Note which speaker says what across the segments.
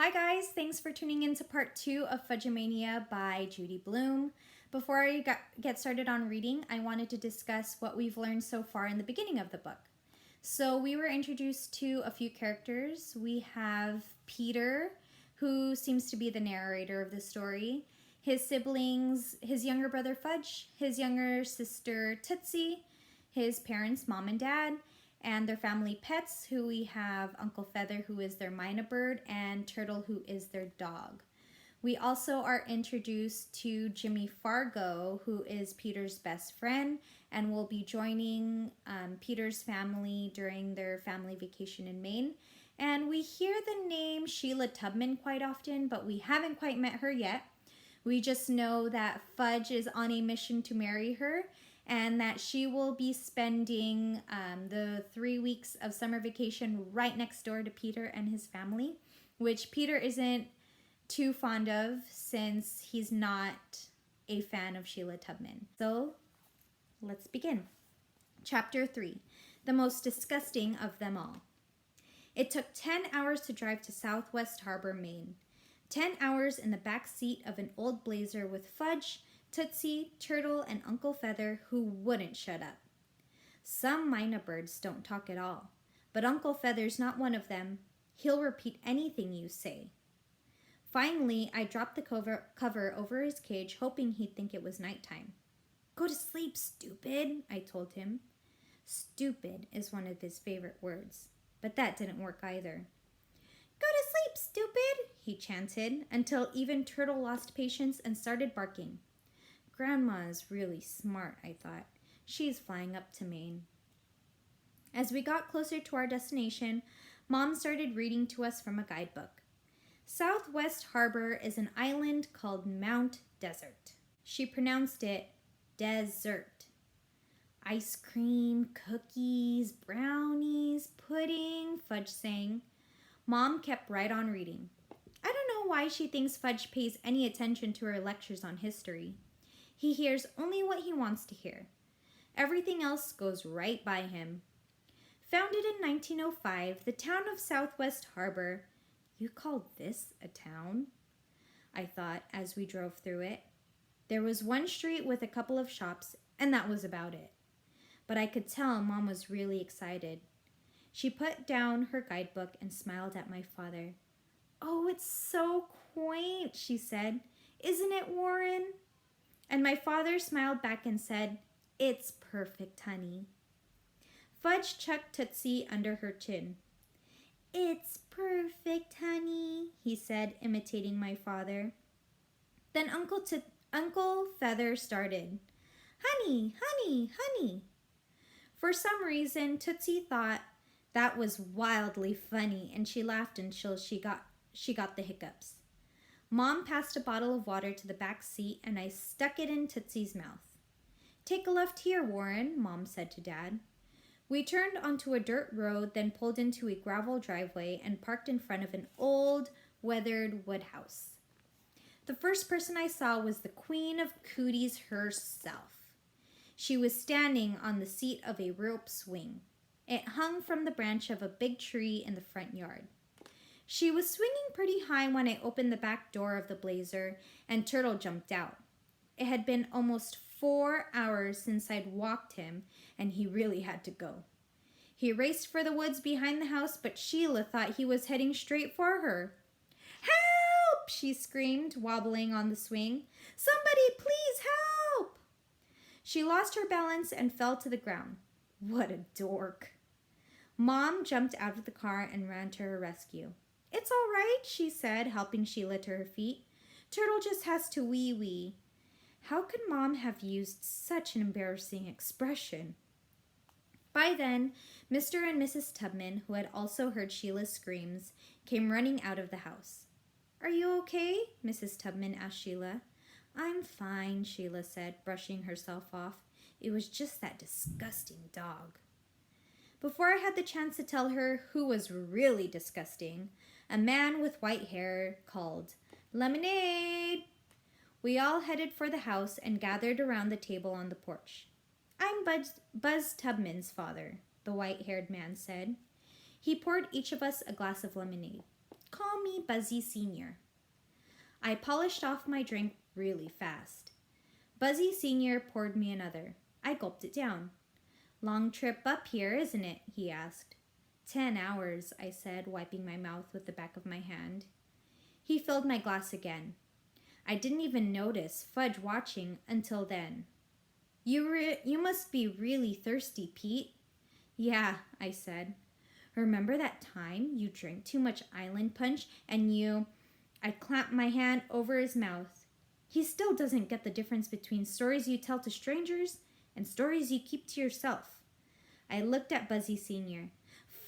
Speaker 1: Hi guys, thanks for tuning in to part 2 of Fudge-a-Mania by Judy Blume. Before I get started on reading, I wanted to discuss what we've learned so far in the beginning of the book. So we were introduced to a few characters. We have Peter, who seems to be the narrator of the story, his siblings, his younger brother Fudge, his younger sister Tootsie, his parents, Mom and Dad, and their family pets, who we have Uncle Feather, who is their mynah bird, and Turtle, who is their dog. We also are introduced to Jimmy Fargo, who is Peter's best friend, and will be joining Peter's family during their family vacation in Maine. And we hear the name Sheila Tubman quite often, but we haven't quite met her yet. We just know that Fudge is on a mission to marry her, and that she will be spending the 3 weeks of summer vacation right next door to Peter and his family, which Peter isn't too fond of since he's not a fan of Sheila Tubman. So let's begin. Chapter 3, The Most Disgusting of Them All. It took 10 hours to drive to Southwest Harbor, Maine. 10 hours in the back seat of an old Blazer with Fudge, Tootsie, Turtle, and Uncle Feather, who wouldn't shut up. Some mynah birds don't talk at all, but Uncle Feather's not one of them. He'll repeat anything you say. Finally, I dropped the cover over his cage, hoping he'd think it was nighttime. "Go to sleep, stupid," I told him. Stupid is one of his favorite words, but that didn't work either. "Go to sleep, stupid," he chanted, until even Turtle lost patience and started barking. Grandma is really smart, I thought. She's flying up to Maine. As we got closer to our destination, Mom started reading to us from a guidebook. Southwest Harbor is an island called Mount Desert. She pronounced it desert. "Ice cream, cookies, brownies, pudding," Fudge sang. Mom kept right on reading. I don't know why she thinks Fudge pays any attention to her lectures on history. He hears only what he wants to hear. Everything else goes right by him. Founded in 1905, the town of Southwest Harbor. You call this a town? I thought as we drove through it. There was one street with a couple of shops, and that was about it. But I could tell Mom was really excited. She put down her guidebook and smiled at my father. "Oh, it's so quaint," she said. "Isn't it, Warren?" And my father smiled back and said, "It's perfect, honey." Fudge chucked Tootsie under her chin. "It's perfect, honey," he said, imitating my father. Then Uncle Feather started, "Honey, honey, honey." For some reason, Tootsie thought that was wildly funny, and she laughed until she got the hiccups. Mom passed a bottle of water to the back seat, and I stuck it in Tootsie's mouth. "Take a left here, Warren," Mom said to Dad. We turned onto a dirt road, then pulled into a gravel driveway and parked in front of an old, weathered wood house. The first person I saw was the Queen of Cooties herself. She was standing on the seat of a rope swing. It hung from the branch of a big tree in the front yard. She was swinging pretty high when I opened the back door of the Blazer, and Turtle jumped out. It had been almost 4 hours since I'd walked him, and he really had to go. He raced for the woods behind the house, but Sheila thought he was heading straight for her. "Help!" she screamed, wobbling on the swing. "Somebody please help!" She lost her balance and fell to the ground. What a dork. Mom jumped out of the car and ran to her rescue. "It's all right," she said, helping Sheila to her feet. "Turtle just has to wee-wee." How could Mom have used such an embarrassing expression? By then, Mr. and Mrs. Tubman, who had also heard Sheila's screams, came running out of the house. "Are you okay?" Mrs. Tubman asked Sheila. "I'm fine," Sheila said, brushing herself off. "It was just that disgusting dog." Before I had the chance to tell her who was really disgusting, a man with white hair called, "Lemonade!" We all headed for the house and gathered around the table on the porch. "I'm Buzz Tubman's father," the white-haired man said. He poured each of us a glass of lemonade. Call me Buzzy Sr. I polished off my drink really fast. Buzzy Sr. poured me another. I gulped it down. Long trip up here, isn't it? He asked. 10 hours, I said, wiping my mouth with the back of my hand. He filled my glass again. I didn't even notice Fudge watching until then. You must be really thirsty, Pete. Yeah, I said. Remember that time you drank too much island punch and I clamped my hand over his mouth. He still doesn't get the difference between stories you tell to strangers and stories you keep to yourself. I looked at Buzzy Sr.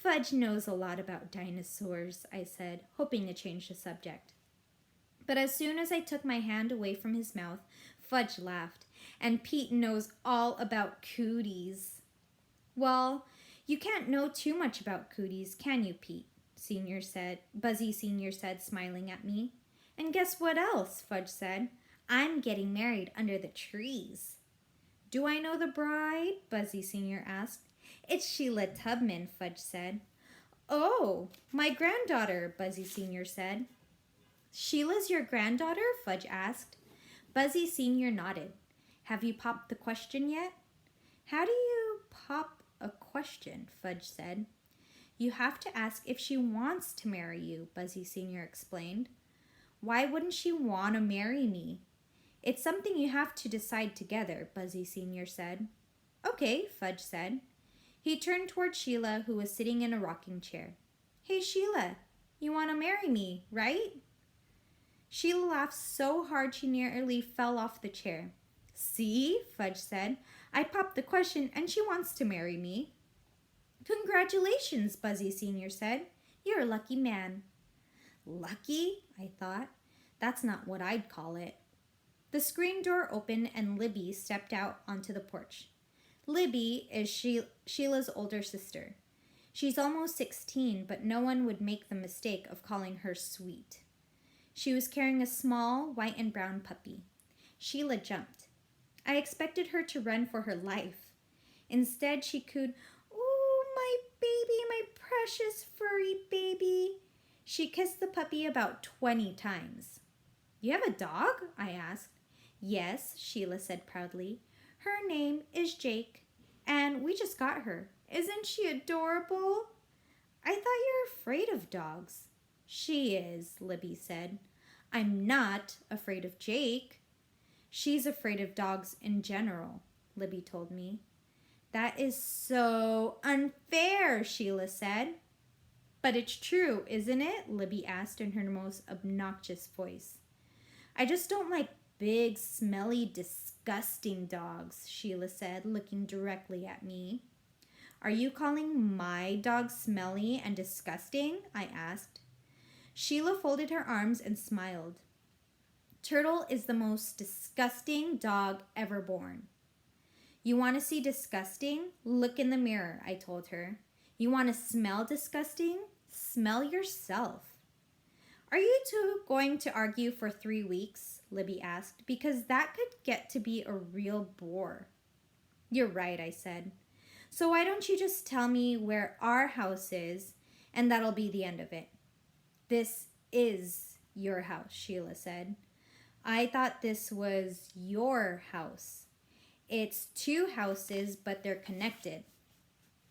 Speaker 1: Fudge knows a lot about dinosaurs, I said, hoping to change the subject. But as soon as I took my hand away from his mouth, Fudge laughed, and Pete knows all about cooties. Well, you can't know too much about cooties, can you, Pete? Buzzy Sr. said, smiling at me. And guess what else? Fudge said. I'm getting married under the trees. Do I know the bride? Buzzy Sr. asked. It's Sheila Tubman, Fudge said. Oh, my granddaughter, Buzzy Sr. said. Sheila's your granddaughter? Fudge asked. Buzzy Sr. nodded. Have you popped the question yet? How do you pop a question? Fudge said. You have to ask if she wants to marry you, Buzzy Sr. explained. Why wouldn't she want to marry me? It's something you have to decide together, Buzzy Sr. said. Okay, Fudge said. He turned toward Sheila, who was sitting in a rocking chair. Hey, Sheila, you want to marry me, right? Sheila laughed so hard she nearly fell off the chair. See, Fudge said. I popped the question and she wants to marry me. Congratulations, Buzzy Sr. said. You're a lucky man. Lucky? I thought. That's not what I'd call it. The screen door opened and Libby stepped out onto the porch. Libby is Sheila's older sister. She's almost 16, but no one would make the mistake of calling her sweet. She was carrying a small white and brown puppy. Sheila jumped. I expected her to run for her life. Instead, she cooed, "Ooh, my baby, my precious furry baby." She kissed the puppy about 20 times. You have a dog? I asked. Yes, Sheila said proudly. Her name is Jake, and we just got her. Isn't she adorable? I thought you were afraid of dogs. She is, Libby said. I'm not afraid of Jake. She's afraid of dogs in general, Libby told me. That is so unfair, Sheila said. But it's true, isn't it? Libby asked in her most obnoxious voice. I just don't like big, smelly, disgusting dogs, Sheila said, looking directly at me. Are you calling my dog smelly and disgusting? I asked. Sheila folded her arms and smiled. Turtle is the most disgusting dog ever born. You want to see disgusting? Look in the mirror, I told her. You want to smell disgusting? Smell yourself. Are you two going to argue for 3 weeks? Libby asked, because that could get to be a real bore. You're right, I said. So why don't you just tell me where our house is, and that'll be the end of it. This is your house, Sheila said. I thought this was your house. It's 2 houses, but they're connected.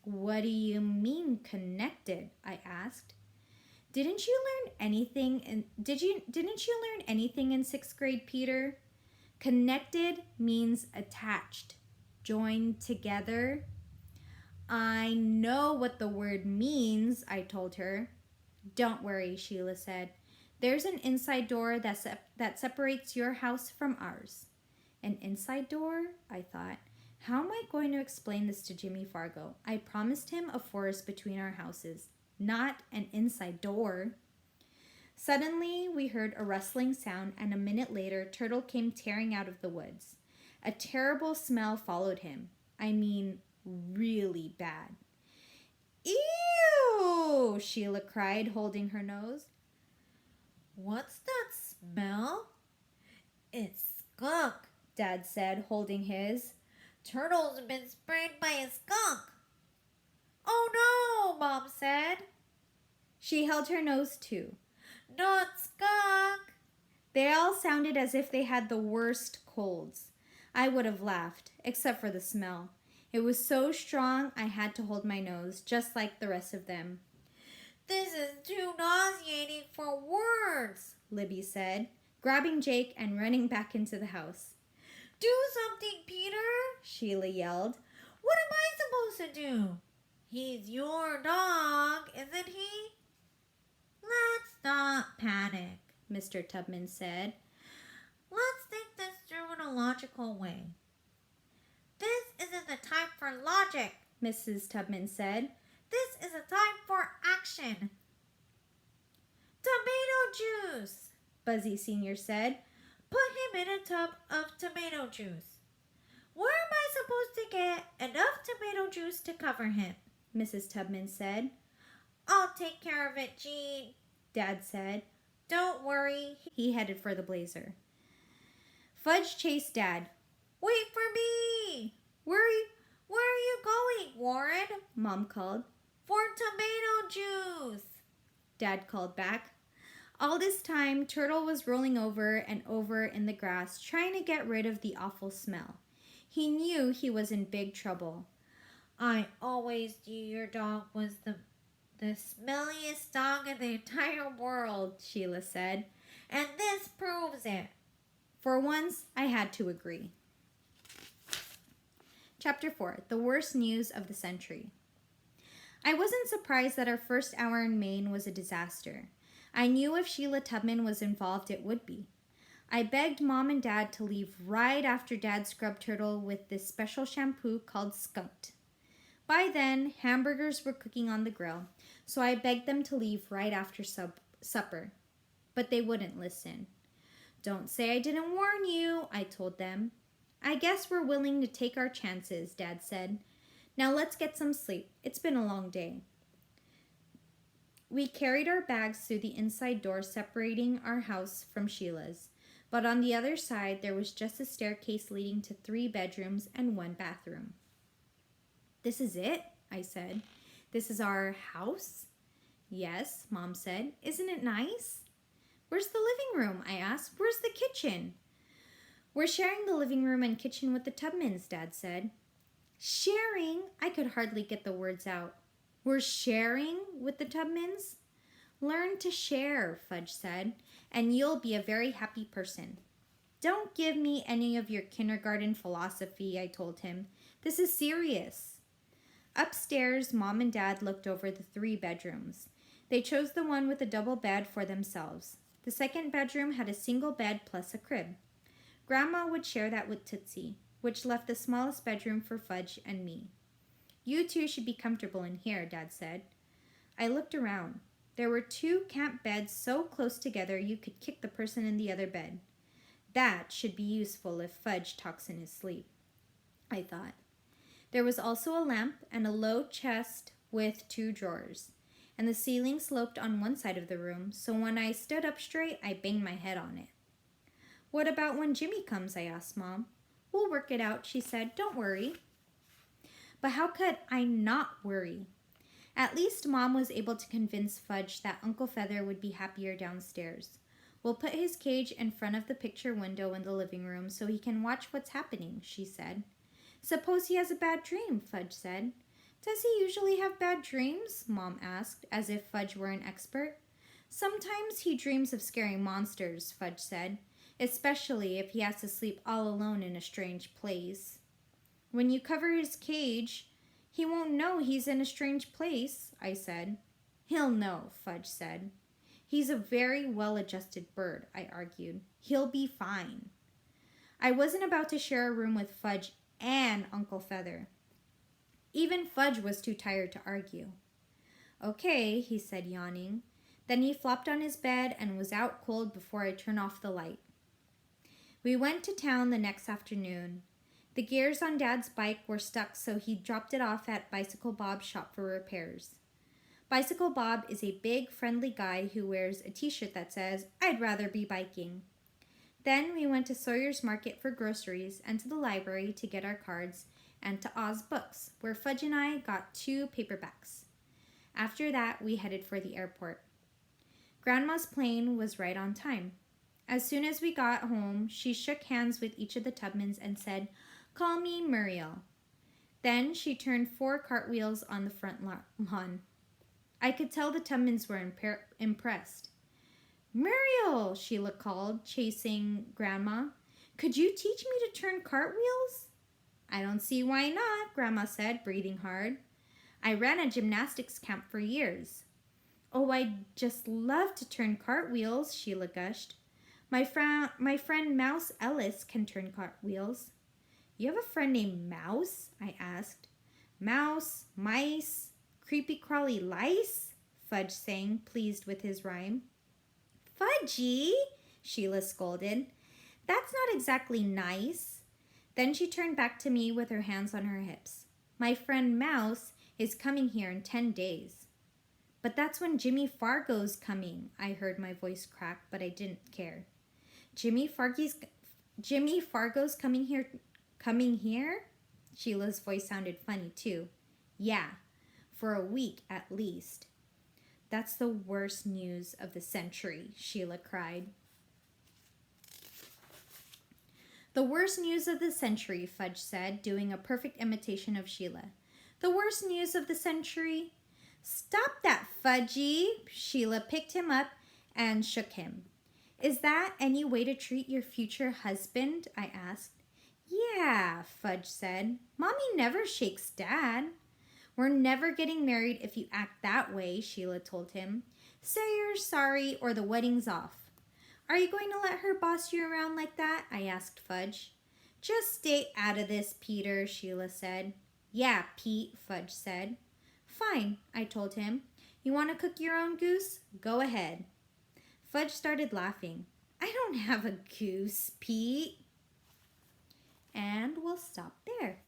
Speaker 1: What do you mean connected? I asked. Didn't you learn anything in 6th grade, Peter? Connected means attached, joined together. I know what the word means, I told her. Don't worry, Sheila said. There's an inside door that separates your house from ours. An inside door? I thought. How am I going to explain this to Jimmy Fargo? I promised him a forest between our houses, not an inside door. Suddenly, we heard a rustling sound, and a minute later, Turtle came tearing out of the woods. A terrible smell followed him. I mean, really bad. Ew! Sheila cried, holding her nose. What's that smell? It's skunk, Dad said, holding his. Turtle's been sprayed by a skunk. Oh no, Mom said. She held her nose too.
Speaker 2: Not skunk.
Speaker 1: They all sounded as if they had the worst colds. I would have laughed, except for the smell. It was so strong I had to hold my nose, just like the rest of them.
Speaker 2: This is too nauseating for words,
Speaker 1: Libby said, grabbing Jake and running back into the house.
Speaker 2: Do something, Peter,
Speaker 1: Sheila yelled.
Speaker 2: What am I supposed to do? He's your dog, isn't he? Let's not panic,
Speaker 1: Mr. Tubman said.
Speaker 2: Let's think this through in a logical way. This isn't the time for logic,
Speaker 1: Mrs. Tubman said.
Speaker 2: This is a time for action. Tomato juice,
Speaker 1: Buzzy Sr. said.
Speaker 2: Put him in a tub of tomato juice. Where am I supposed to get enough tomato juice to cover him?
Speaker 1: Mrs. Tubman said.
Speaker 2: I'll take care of it, Jean,
Speaker 1: Dad said.
Speaker 2: Don't worry.
Speaker 1: He headed for the blazer. Fudge chased Dad.
Speaker 2: Wait for me! Where are you going, Warren?
Speaker 1: Mom called.
Speaker 2: For tomato juice,
Speaker 1: Dad called back. All this time, Turtle was rolling over and over in the grass, trying to get rid of the awful smell. He knew he was in big trouble.
Speaker 2: I always knew your dog was the smelliest dog in the entire world,
Speaker 1: Sheila said.
Speaker 2: And this proves it.
Speaker 1: For once, I had to agree. Chapter 4, The Worst News of the Century. I wasn't surprised that our first hour in Maine was a disaster. I knew if Sheila Tubman was involved, it would be. I begged Mom and Dad to leave right after Dad scrubbed Turtle with this special shampoo called Skunked. By then, hamburgers were cooking on the grill, so I begged them to leave right after supper. But they wouldn't listen. Don't say I didn't warn you, I told them. I guess we're willing to take our chances, Dad said. Now let's get some sleep. It's been a long day. We carried our bags through the inside door separating our house from Sheila's, but on the other side there was just a staircase leading to 3 bedrooms and 1 bathroom. This is it, I said. This is our house? Yes, Mom said. Isn't it nice? Where's the living room? I asked. Where's the kitchen? We're sharing the living room and kitchen with the Tubmans, Dad said. Sharing? I could hardly get the words out. We're sharing with the Tubmans? Learn to share, Fudge said, and you'll be a very happy person. Don't give me any of your kindergarten philosophy, I told him. This is serious. Upstairs, Mom and Dad looked over the 3 bedrooms. They chose the one with a double bed for themselves. The second bedroom had a single bed plus a crib. Grandma would share that with Tootsie, which left the smallest bedroom for Fudge and me. You 2 should be comfortable in here, Dad said. I looked around. There were 2 camp beds so close together you could kick the person in the other bed. That should be useful if Fudge talks in his sleep, I thought. There was also a lamp and a low chest with 2 drawers, and the ceiling sloped on one side of the room, so when I stood up straight, I banged my head on it. What about when Jimmy comes? I asked Mom. We'll work it out, she said. Don't worry. But how could I not worry? At least Mom was able to convince Fudge that Uncle Feather would be happier downstairs. We'll put his cage in front of the picture window in the living room so he can watch what's happening, she said. Suppose he has a bad dream, Fudge said. Does he usually have bad dreams? Mom asked, as if Fudge were an expert. Sometimes he dreams of scary monsters, Fudge said, especially if he has to sleep all alone in a strange place. When you cover his cage, he won't know he's in a strange place, I said. He'll know, Fudge said. He's a very well-adjusted bird, I argued. He'll be fine. I wasn't about to share a room with Fudge and Uncle Feather. Even Fudge was too tired to argue. Okay, he said, yawning. Then he flopped on his bed and was out cold before I turned off the light. We went to town the next afternoon. The gears on Dad's bike were stuck, so he dropped it off at Bicycle Bob's shop for repairs. Bicycle Bob is a big, friendly guy who wears a t-shirt that says, I'd rather be biking. Then we went to Sawyer's Market for groceries and to the library to get our cards and to Oz Books, where Fudge and I got 2 paperbacks. After that, we headed for the airport. Grandma's plane was right on time. As soon as we got home, she shook hands with each of the Tubmans and said, "Call me Muriel." Then she turned 4 cartwheels on the front lawn. I could tell the Tubmans were impressed. "Muriel," Sheila called, chasing Grandma. "Could you teach me to turn cartwheels?" "I don't see why not," Grandma said, breathing hard. "I ran a gymnastics camp for years." "Oh, I'd just love to turn cartwheels," Sheila gushed. My friend Mouse Ellis can turn cartwheels." "You have a friend named Mouse?" I asked. "Mouse, mice, creepy crawly lice," Fudge sang, pleased with his rhyme. "Fudgy," Sheila scolded. "That's not exactly nice." Then she turned back to me with her hands on her hips. "My friend Mouse is coming here in 10 days. "But that's when Jimmy Fargo's coming," I heard my voice crack, but I didn't care. Jimmy Fargo's coming here? Coming here?" Sheila's voice sounded funny, too. "Yeah, for a week at least." "That's the worst news of the century," Sheila cried. "The worst news of the century," Fudge said, doing a perfect imitation of Sheila. "The worst news of the century?" "Stop that, Fudgy!" Sheila picked him up and shook him. "Is that any way to treat your future husband?" I asked. "Yeah," Fudge said. "Mommy never shakes Dad." "We're never getting married if you act that way," Sheila told him. "Say you're sorry or the wedding's off." "Are you going to let her boss you around like that?" I asked Fudge. "Just stay out of this, Peter," Sheila said. "Yeah, Pete," Fudge said. "Fine," I told him. "You want to cook your own goose? Go ahead." Fudge started laughing. "I don't have a goose, Pete." And we'll stop there.